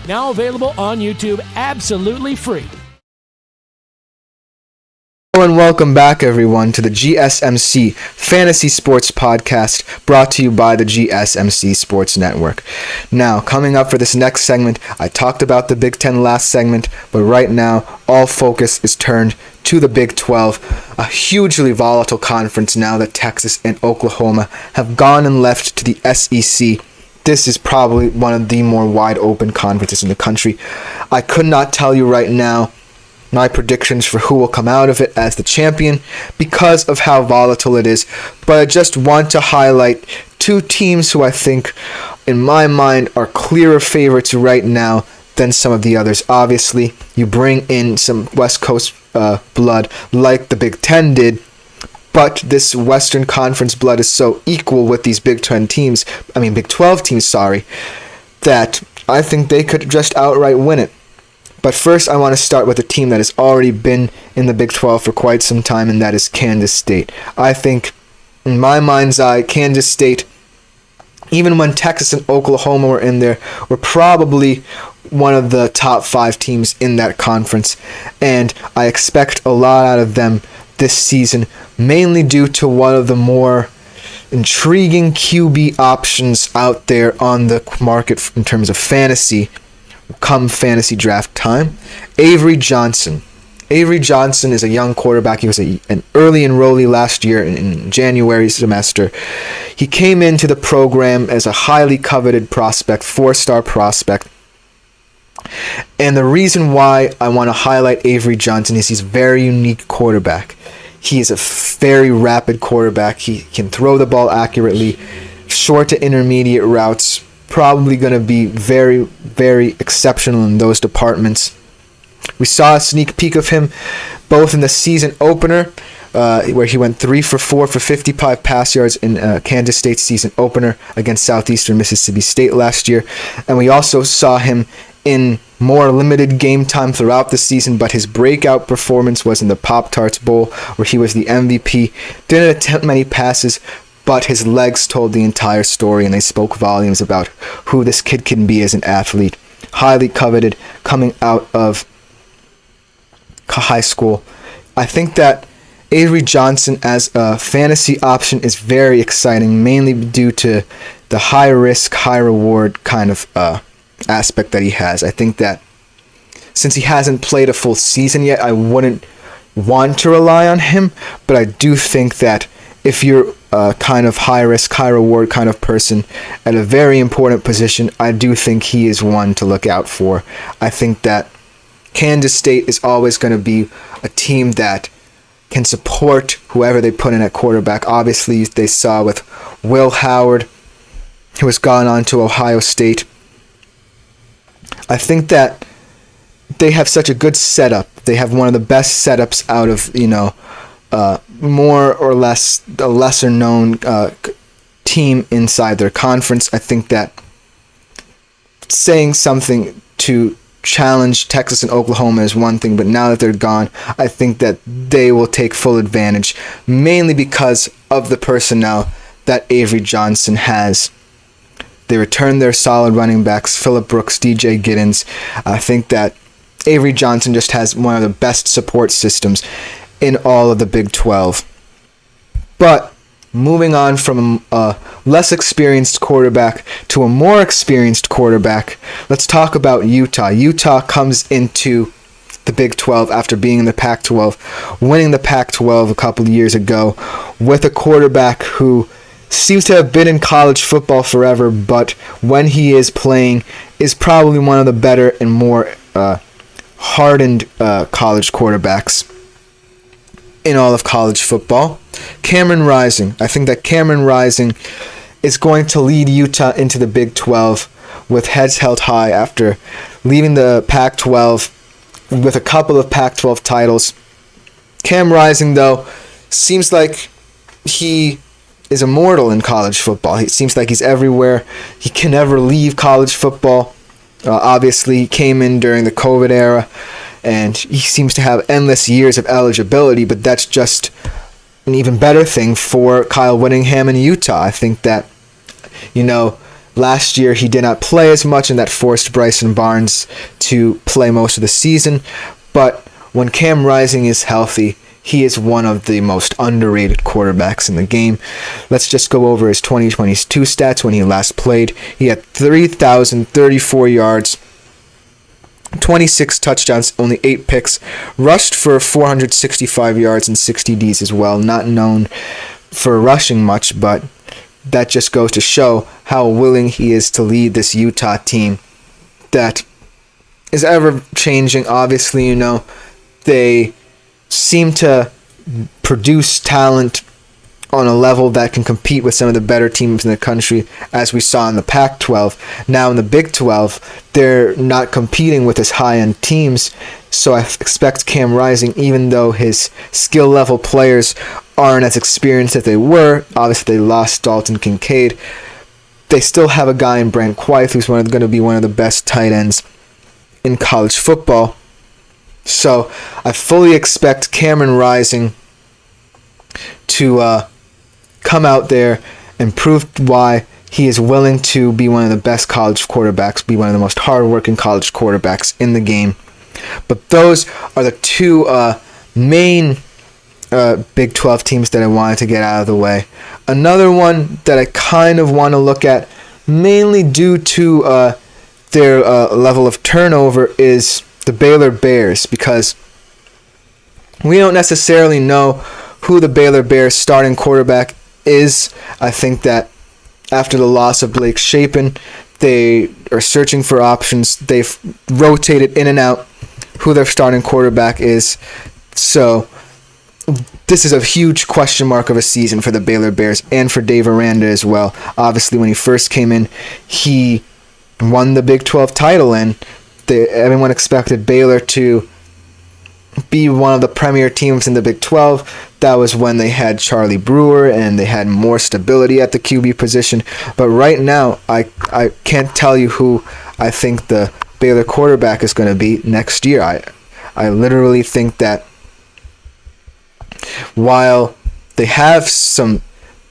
Now available on YouTube absolutely free. Hello and welcome back, everyone, to the GSMC Fantasy Sports Podcast, brought to you by the GSMC Sports Network. Now, coming up for this next segment, I talked about the Big Ten last segment, but right now, all focus is turned to the Big 12, a hugely volatile conference now that Texas and Oklahoma have gone and left to the SEC. This is probably one of the more wide-open conferences in the country. I could not tell you right now my predictions for who will come out of it as the champion because of how volatile it is, but I just want to highlight two teams who I think, in my mind, are clearer favorites right now than some of the others. Obviously, you bring in some West Coast blood like the Big Ten did, but this Western Conference blood is so equal with these Big 12 teams, that I think they could just outright win it. But first, I want to start with a team that has already been in the Big 12 for quite some time, and that is Kansas State. I think, in my mind's eye, Kansas State, even when Texas and Oklahoma were in there, were probably one of the top 5 teams in that conference. And I expect a lot out of them this season, mainly due to one of the more intriguing QB options out there on the market in terms of fantasy, come fantasy draft time. Avery Johnson. Avery Johnson is a young quarterback. He was an early enrollee last year in January semester. He came into the program as a highly coveted prospect, 4-star prospect. And the reason why I want to highlight Avery Johnson is he's a very unique quarterback. He is a very rapid quarterback. He can throw the ball accurately, short to intermediate routes. Probably going to be very, very exceptional in those departments. We saw a sneak peek of him both in the season opener, where he went 3 for 4 for 55 pass yards in Kansas State's season opener against Southeastern Mississippi State last year. And we also saw him in more limited game time throughout the season, but his breakout performance was in the Pop-Tarts Bowl, where he was the MVP. Didn't attempt many passes, but his legs told the entire story, and they spoke volumes about who this kid can be as an athlete. Highly coveted coming out of high school. I think that Avery Johnson as a fantasy option is very exciting, mainly due to the high risk, high reward kind of aspect that he has. I think that since he hasn't played a full season yet, I wouldn't want to rely on him, but I do think that if you're a kind of high-risk, high-reward kind of person at a very important position, I do think he is one to look out for. I think that Kansas State is always going to be a team that can support whoever they put in at quarterback. Obviously, they saw with Will Howard, who has gone on to Ohio State. I think that they have such a good setup. They have one of the best setups out of, more or less a lesser known team inside their conference. I think that saying something to challenge Texas and Oklahoma is one thing, but now that they're gone, I think that they will take full advantage, mainly because of the personnel that Avery Johnson has. They returned their solid running backs, Phillip Brooks, DJ Giddens. I think that Avery Johnson just has one of the best support systems in all of the Big 12. But moving on from a less experienced quarterback to a more experienced quarterback, let's talk about Utah. Utah comes into the Big 12 after being in the Pac-12, winning the Pac-12 a couple of years ago with a quarterback who seems to have been in college football forever, but when he is playing is probably one of the better and more hardened college quarterbacks in all of college football. Cameron Rising. I think that Cameron Rising is going to lead Utah into the Big 12 with heads held high after leaving the Pac-12 with a couple of Pac-12 titles. Cam Rising, though, seems like he is immortal in college football. It seems like he's everywhere. He can never leave college football. Obviously, he came in during the COVID era, and he seems to have endless years of eligibility, but that's just an even better thing for Kyle Whittingham in Utah. I think that, Last year, he did not play as much, and that forced Bryson Barnes to play most of the season. But when Cam Rising is healthy, he is one of the most underrated quarterbacks in the game. Let's just go over his 2022 stats when he last played. He had 3,034 yards, 26 touchdowns, only 8 picks, rushed for 465 yards and 60 Ds as well. Not known for rushing much, but that just goes to show how willing he is to lead this Utah team that is ever changing. Obviously, they seem to produce talent on a level that can compete with some of the better teams in the country, as we saw in the Pac-12. Now in the Big 12, they're not competing with as high-end teams, so I expect Cam Rising, even though his skill level players aren't as experienced as they were, obviously they lost Dalton Kincaid, they still have a guy in Brent Quaith who's going to be one of the best tight ends in college football. So I fully expect Cameron Rising to come out there and prove why he is willing to be one of the best college quarterbacks, be one of the most hardworking college quarterbacks in the game. But those are the two main Big 12 teams that I wanted to get out of the way. Another one that I kind of want to look at, mainly due to their level of turnover, is the Baylor Bears, because we don't necessarily know who the Baylor Bears starting quarterback is. I think that after the loss of Blake Shapen, they are searching for options. They've rotated in and out who their starting quarterback is. So this is a huge question mark of a season for the Baylor Bears and for Dave Aranda as well. Obviously, when he first came in, he won the Big 12 title, and everyone expected Baylor to be one of the premier teams in the Big 12. That was when they had Charlie Brewer and they had more stability at the QB position. But right now, I can't tell you who I think the Baylor quarterback is going to be next year. I literally think that while they have some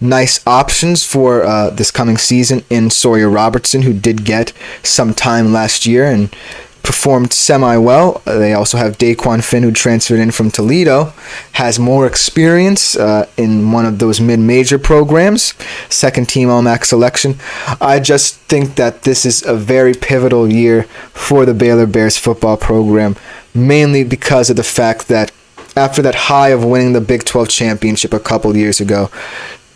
nice options for this coming season in Sawyer Robertson, who did get some time last year and performed semi-well. They also have Daquan Finn, who transferred in from Toledo, has more experience in one of those mid-major programs, second-team All-MAC selection. I just think that this is a very pivotal year for the Baylor Bears football program, mainly because of the fact that after that high of winning the Big 12 championship a couple years ago,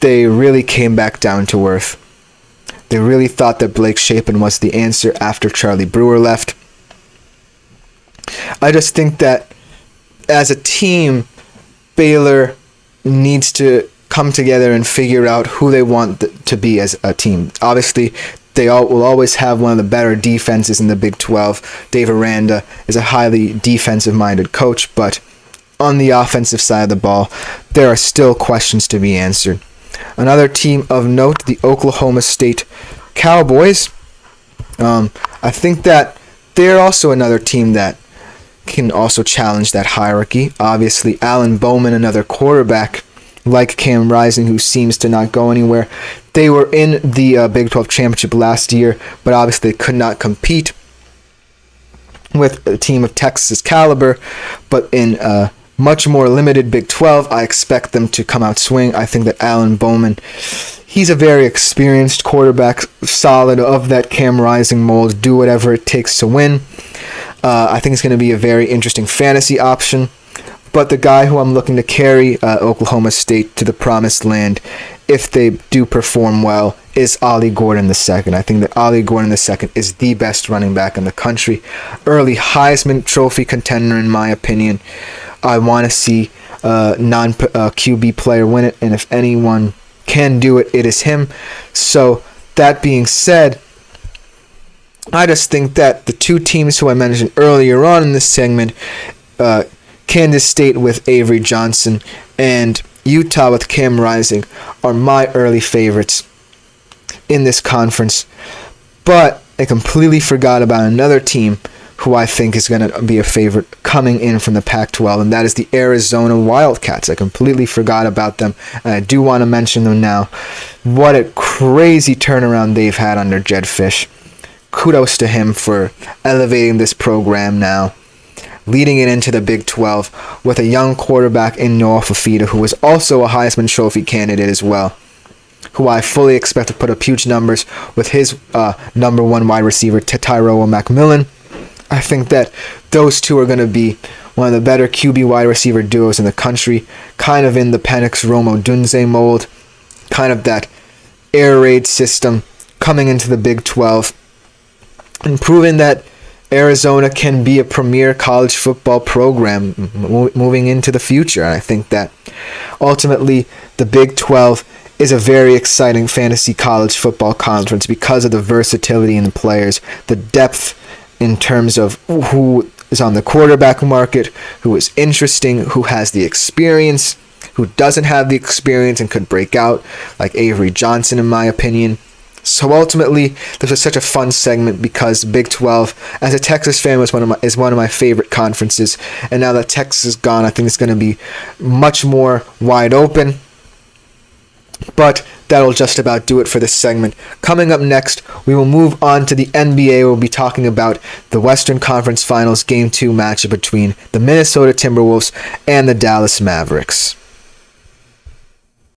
they really came back down to earth. They really thought that Blake Shapen was the answer after Charlie Brewer left. I just think that as a team, Baylor needs to come together and figure out who they want to be as a team. Obviously, they will always have one of the better defenses in the Big 12. Dave Aranda is a highly defensive-minded coach, but on the offensive side of the ball, there are still questions to be answered. Another team of note, the Oklahoma State Cowboys. I think that they're also another team that can also challenge that hierarchy. Obviously, Alan Bowman, another quarterback like Cam Rising, who seems to not go anywhere. They were in the Big 12 championship last year, but obviously they could not compete with a team of Texas caliber. But in much more limited Big 12, I expect them to come out swing. I think that Alan Bowman, he's a very experienced quarterback, solid of that Cam Rising mold, do whatever it takes to win. I think it's going to be a very interesting fantasy option. But the guy who I'm looking to carry Oklahoma State to the promised land, if they do perform well, is Ollie Gordon II. I think that Ollie Gordon II is the best running back in the country. Early Heisman Trophy contender, in my opinion. I want to see a non-QB player win it, and if anyone can do it, it is him. So, that being said, I just think that the two teams who I mentioned earlier on in this segment, Kansas State with Avery Johnson and Utah with Cam Rising, are my early favorites in this conference. But I completely forgot about another team who I think is going to be a favorite coming in from the Pac-12, and that is the Arizona Wildcats. I completely forgot about them, and I do want to mention them now. What a crazy turnaround they've had under Jedd Fisch. Kudos to him for elevating this program now, leading it into the Big 12 with a young quarterback in Noah Fafita, who was also a Heisman Trophy candidate as well, who I fully expect to put up huge numbers with his number one wide receiver, Tyrone McMillan. I think that those two are going to be one of the better QB wide receiver duos in the country, kind of in the Penix Rome Odunze mold, kind of that air raid system coming into the Big 12, and proving that Arizona can be a premier college football program moving into the future. And I think that ultimately the Big 12 is a very exciting fantasy college football conference because of the versatility in the players, the depth in terms of who is on the quarterback market, who is interesting, who has the experience, who doesn't have the experience and could break out, like Avery Johnson in my opinion. So ultimately, this was such a fun segment because Big 12, as a Texas fan, is one of my favorite conferences. And now that Texas is gone, I think it's going to be much more wide open. But that'll just about do it for this segment. Coming up next, we will move on to the NBA. We'll be talking about the Western Conference Finals Game 2 matchup between the Minnesota Timberwolves and the Dallas Mavericks.